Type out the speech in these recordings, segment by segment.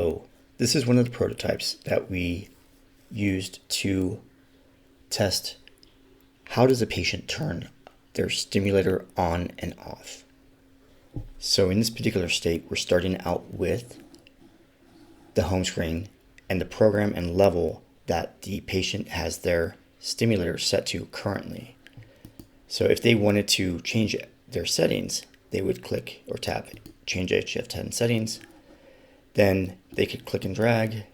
So this is one of the prototypes that we used to test how does a patient turn their stimulator on and off. So in this particular state, we're starting out with the home screen and the program and level that the patient has their stimulator set to currently. So if they wanted to change their settings, they would click or tap change HF10 settings. Then they could click and drag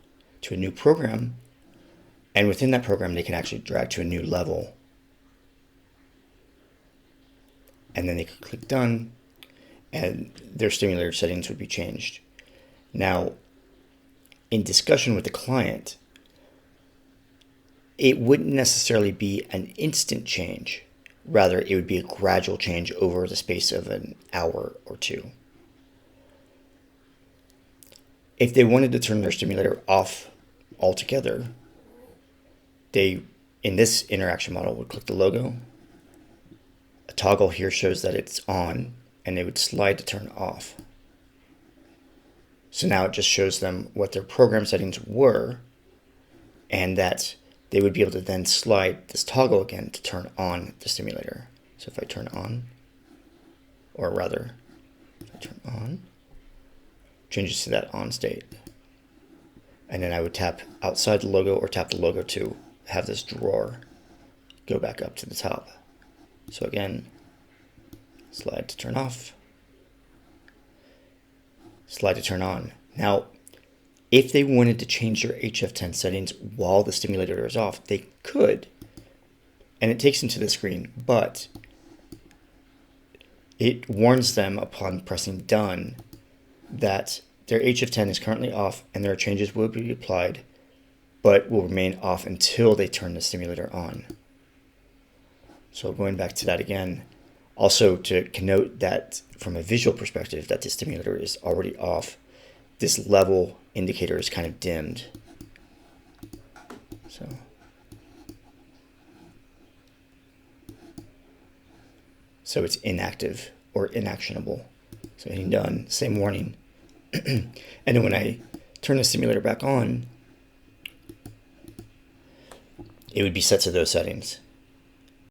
to a new program. And within that program, they can actually drag to a new level. And then they could click done, and their stimulator settings would be changed. Now, in discussion with the client, it wouldn't necessarily be an instant change. Rather, it would be a gradual change over the space of an hour or two. If they wanted to turn their stimulator off altogether, they, in this interaction model, would click the logo. A toggle here shows that it's on, and they would slide to turn off. So now it just shows them what their program settings were, and that they would be able to then slide this toggle again to turn on the stimulator. So if I turn on, or rather, if I turn on, changes to that on state. And then I would tap outside the logo or tap the logo to have this drawer go back up to the top. So again, slide to turn off, slide to turn on. Now, if they wanted to change their HF10 settings while the stimulator is off, they could. And it takes them to the screen, but it warns them upon pressing done that their HF10 is currently off and their changes will be applied, but will remain off until they turn the stimulator on. So going back to that again, also to connote that from a visual perspective that the stimulator is already off, this level indicator is kind of dimmed. So it's inactive or inactionable. So hitting done, same warning. And then when I turn the stimulator back on, it would be set to those settings.